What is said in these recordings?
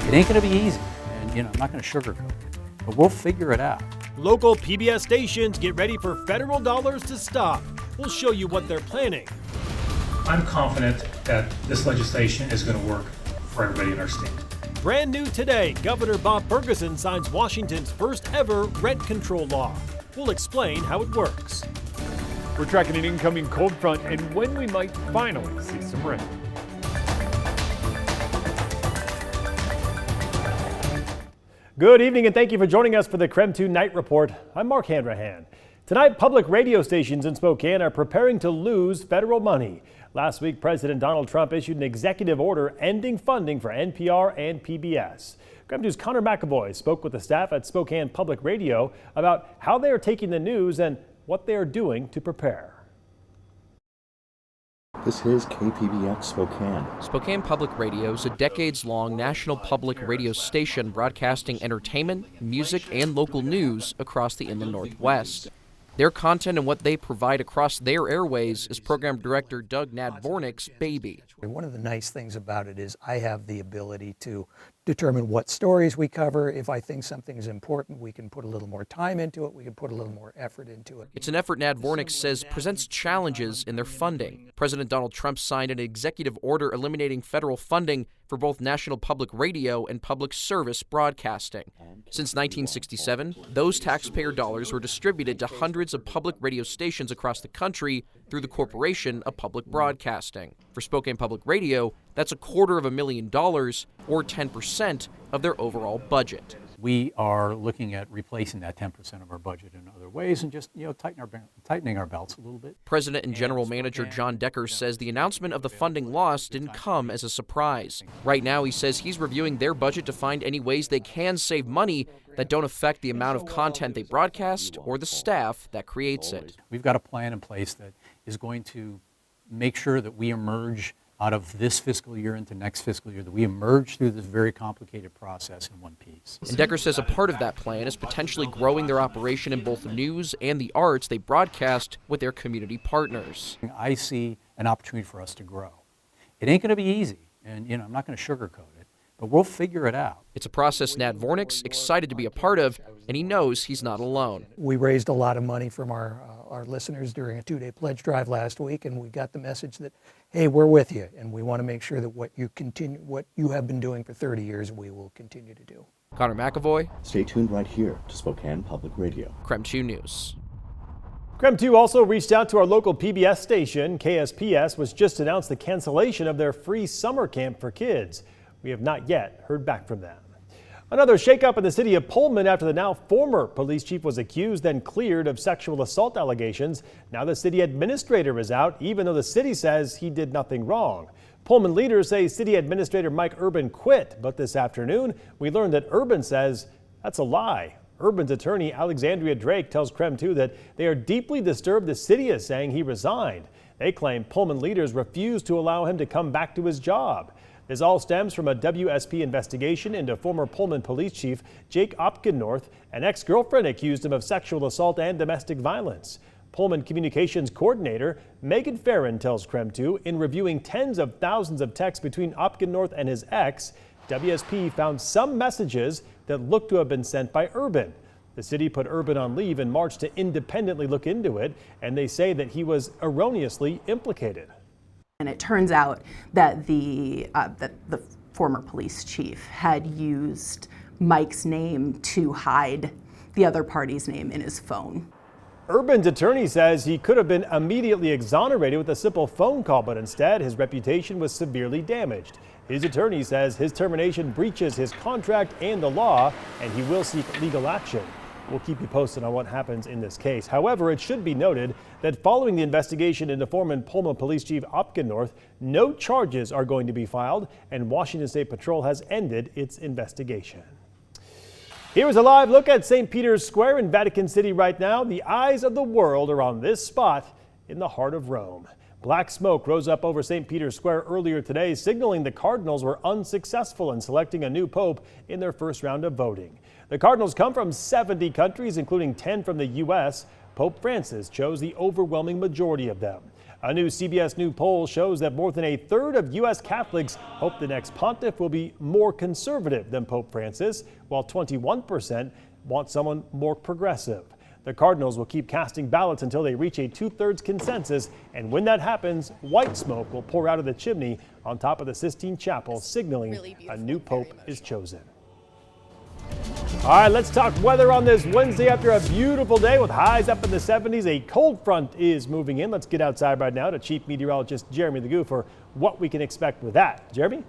It ain't going to be easy, and I'm not going to sugarcoat it, but we'll figure it out. Local PBS stations get ready for federal dollars to stop. We'll show you what they're planning. I'm confident that this legislation is going to work for everybody in our state. Brand new today, Governor Bob Ferguson signs Washington's first ever rent control law. We'll explain how it works. We're tracking an incoming cold front and when we might finally see some rain. Good evening and thank you for joining us for the KREM 2 Night Report. I'm Mark Hanrahan. Tonight, public radio stations in Spokane are preparing to lose federal money. Last week, President Donald Trump issued an executive order ending funding for NPR and PBS. KREM 2's Connor McAvoy spoke with the staff at Spokane Public Radio about how they are taking the news and what they are doing to prepare. This is KPBX Spokane. Spokane Public Radio is a decades-long national public radio station broadcasting entertainment, music, and local news across the inland Northwest. Their content and what they provide across their airways is Program Director Doug Nadvornik's baby. One of the nice things about it is I have the ability to determine what stories we cover. If I think something is important, we can put a little more time into it. We can put a little more effort into it. It's an effort Nadvornik says presents challenges in their funding. President Donald Trump signed an executive order eliminating federal funding for both national public radio and public service broadcasting. Since 1967, those taxpayer dollars were distributed to hundreds of public radio stations across the country through the Corporation of Public Broadcasting. For Spokane Public Radio, that's $250,000 or 10% of their overall budget. We are looking at replacing that 10% of our budget in other ways and just tightening our belts a little bit. President and General Manager John Decker says the announcement of the funding loss didn't come as a surprise. Right now, he says he's reviewing their budget to find any ways they can save money that don't affect the amount of content they broadcast or the staff that creates it. We've got a plan in place that is going to make sure that we emerge out of this fiscal year into next fiscal year, that we emerge through this very complicated process in one piece. And Decker says a part of that plan is potentially growing their operation in both the news and the arts they broadcast with their community partners. I see an opportunity for us to grow. It ain't going to be easy, and I'm not going to sugarcoat it, but we'll figure it out. It's a process Nadvornik's excited to be a part of, and he knows he's not alone. We raised a lot of money from our listeners during a 2-day pledge drive last week, and we got the message that, hey, we're with you, and we want to make sure that what you have been doing for 30 years, we will continue to do. Connor McAvoy. Stay tuned right here to Spokane Public Radio. KREM 2 News. KREM 2 also reached out to our local PBS station. KSPS was just announced the cancellation of their free summer camp for kids. We have not yet heard back from them. Another shakeup in the city of Pullman after the now former police chief was accused and cleared of sexual assault allegations. Now the city administrator is out, even though the city says he did nothing wrong. Pullman leaders say city administrator Mike Urban quit, but this afternoon we learned that Urban says that's a lie. Urban's attorney Alexandria Drake tells KREM 2 that they are deeply disturbed the city is saying he resigned. They claim Pullman leaders refused to allow him to come back to his job. This all stems from a WSP investigation into former Pullman police chief Jake Opgennorth. An ex-girlfriend accused him of sexual assault and domestic violence. Pullman communications coordinator Megan Farron tells KREM 2 in reviewing tens of thousands of texts between Opgennorth and his ex, WSP found some messages that looked to have been sent by Urban. The city put Urban on leave in March to independently look into it, and they say that he was erroneously implicated. And it turns out that the former police chief had used Mike's name to hide the other party's name in his phone. Urban's attorney says he could have been immediately exonerated with a simple phone call, but instead his reputation was severely damaged. His attorney says his termination breaches his contract and the law, and he will seek legal action. We'll keep you posted on what happens in this case. However, it should be noted that following the investigation into former Pullman Police Chief Opgennorth, no charges are going to be filed, and Washington State Patrol has ended its investigation. Here is a live look at St. Peter's Square in Vatican City right now. The eyes of the world are on this spot in the heart of Rome. Black smoke rose up over St. Peter's Square earlier today, signaling the Cardinals were unsuccessful in selecting a new pope in their first round of voting. The Cardinals come from 70 countries, including 10 from the U.S. Pope Francis chose the overwhelming majority of them. A new CBS News poll shows that more than a third of U.S. Catholics hope the next pontiff will be more conservative than Pope Francis, while 21% want someone more progressive. The Cardinals will keep casting ballots until they reach a 2/3 consensus, and when that happens, white smoke will pour out of the chimney on top of the Sistine Chapel, signaling a new pope is chosen. All right, let's talk weather on this Wednesday after a beautiful day with highs up in the 70s. A cold front is moving in. Let's get outside right now to Chief Meteorologist Jeremy the Goo for what we can expect with that. Jeremy?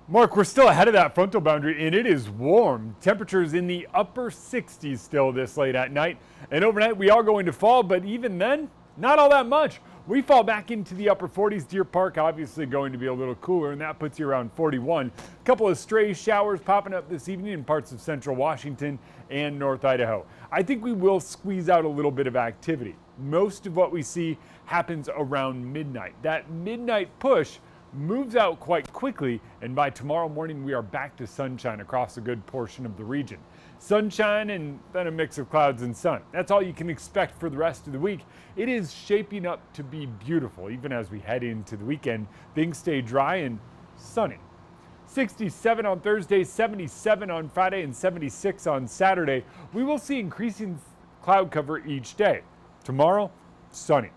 Mark, we're still ahead of that frontal boundary, and it is warm. Temperatures in the upper 60s still this late at night. And overnight, we are going to fall, but even then, not all that much. We fall back into the upper 40s. Deer Park obviously going to be a little cooler, and that puts you around 41. A couple of stray showers popping up this evening in parts of central Washington and North Idaho. I think we will squeeze out a little bit of activity. Most of what we see happens around midnight. That midnight push moves out quite quickly, and by tomorrow morning we are back to sunshine across a good portion of the region. Sunshine and then a mix of clouds and sun. That's all you can expect for the rest of the week. It is shaping up to be beautiful. Even as we head into the weekend, things stay dry and sunny. 67 on Thursday, 77 on Friday, and 76 on Saturday. We will see increasing cloud cover each day. Tomorrow, sunny.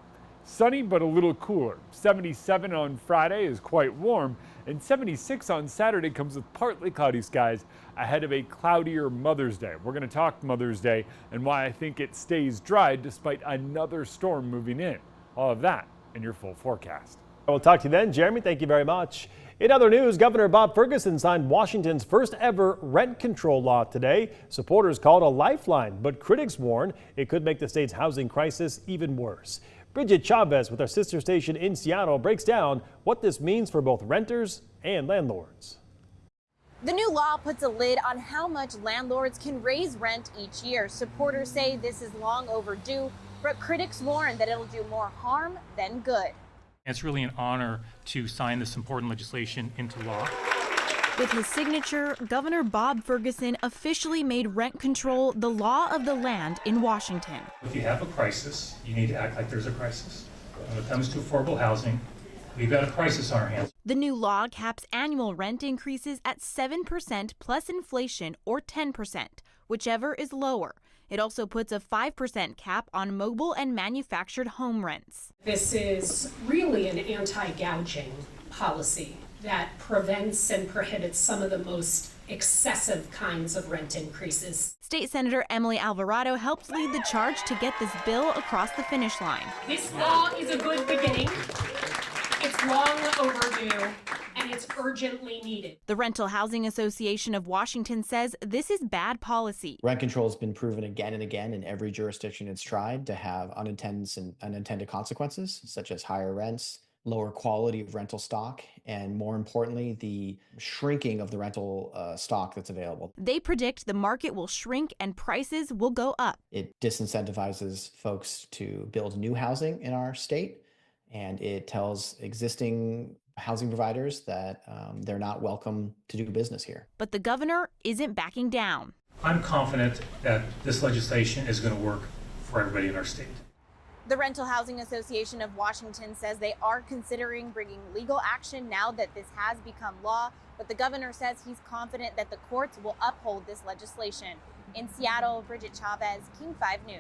Sunny but a little cooler. 77 on Friday is quite warm, and 76 on Saturday comes with partly cloudy skies ahead of a cloudier Mother's Day. We're going to talk Mother's Day and why I think it stays dry despite another storm moving in. All of that in your full forecast. We'll talk to you then, Jeremy. Thank you very much. In other news, Governor Bob Ferguson signed Washington's first ever rent control law today. Supporters call it a lifeline, but critics warn it could make the state's housing crisis even worse. Bridget Chavez with our sister station in Seattle breaks down what this means for both renters and landlords. The new law puts a lid on how much landlords can raise rent each year. Supporters say this is long overdue, but critics warn that it'll do more harm than good. It's really an honor to sign this important legislation into law. With his signature, Governor Bob Ferguson officially made rent control the law of the land in Washington. If you have a crisis, you need to act like there's a crisis. When it comes to affordable housing, we've got a crisis on our hands. The new law caps annual rent increases at 7% plus inflation or 10%, whichever is lower. It also puts a 5% cap on mobile and manufactured home rents. This is really an anti-gouging policy that prevents and prohibits some of the most excessive kinds of rent increases. State Senator Emily Alvarado helped lead the charge to get this bill across the finish line. This law is a good beginning. It's long overdue, and it's urgently needed. The Rental Housing Association of Washington says this is bad policy. Rent control has been proven again and again in every jurisdiction it's tried to have unintended consequences, such as higher rents, lower quality of rental stock, and more importantly, the shrinking of the rental stock that's available. They predict the market will shrink and prices will go up. It disincentivizes folks to build new housing in our state, and it tells existing housing providers that they're not welcome to do business here. But the governor isn't backing down. I'm confident that this legislation is going to work for everybody in our state. The Rental Housing Association of Washington says they are considering bringing legal action now that this has become law, but the governor says he's confident that the courts will uphold this legislation. In Seattle, Bridget Chavez, King 5 News.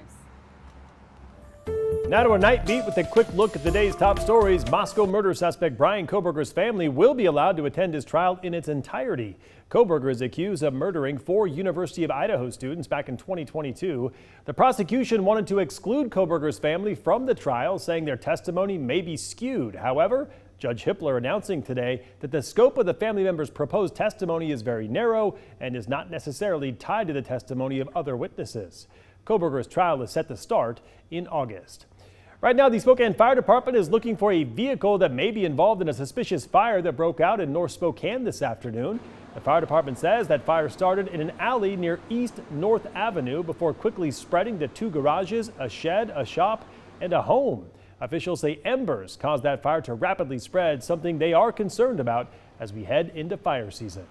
Now to a night beat with a quick look at the day's top stories. Moscow murder suspect Brian Kohberger's family will be allowed to attend his trial in its entirety. Kohberger is accused of murdering 4 University of Idaho students back in 2022. The prosecution wanted to exclude Kohberger's family from the trial, saying their testimony may be skewed. However, Judge Hippler announcing today that the scope of the family members' proposed testimony is very narrow and is not necessarily tied to the testimony of other witnesses. Kohberger's trial is set to start in August. Right now, the Spokane Fire Department is looking for a vehicle that may be involved in a suspicious fire that broke out in North Spokane this afternoon. The fire department says that fire started in an alley near East North Avenue before quickly spreading to 2 garages, a shed, a shop, and a home. Officials say embers caused that fire to rapidly spread, something they are concerned about as we head into fire season.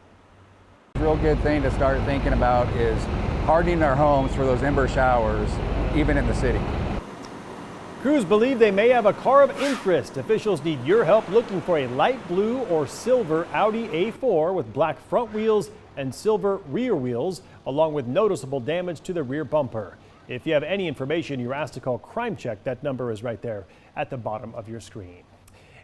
A real good thing to start thinking about is hardening our homes for those ember showers, even in the city. Crews believe they may have a car of interest. Officials need your help looking for a light blue or silver Audi A4 with black front wheels and silver rear wheels, along with noticeable damage to the rear bumper. If you have any information, you're asked to call Crime Check. That number is right there at the bottom of your screen.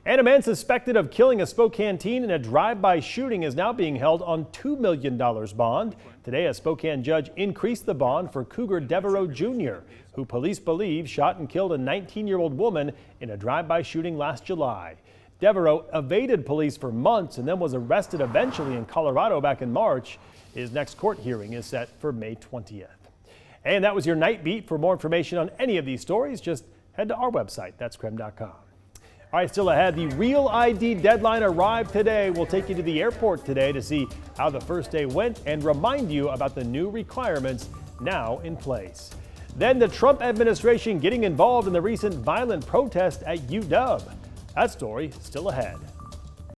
And a man suspected of killing a Spokane teen in a drive-by shooting is now being held on $2 million bond. Today, a Spokane judge increased the bond for Cougar Devereaux Jr., who police believe shot and killed a 19-year-old woman in a drive-by shooting last July. Devereaux evaded police for months and then was arrested eventually in Colorado back in March. His next court hearing is set for May 20th. And that was your Night Beat. For more information on any of these stories, just head to our website. That's KREM.com. All right, still ahead, the Real ID deadline arrived today. We'll take you to the airport today to see how the first day went and remind you about the new requirements now in place. Then the Trump administration getting involved in the recent violent protest at UW. That story still ahead.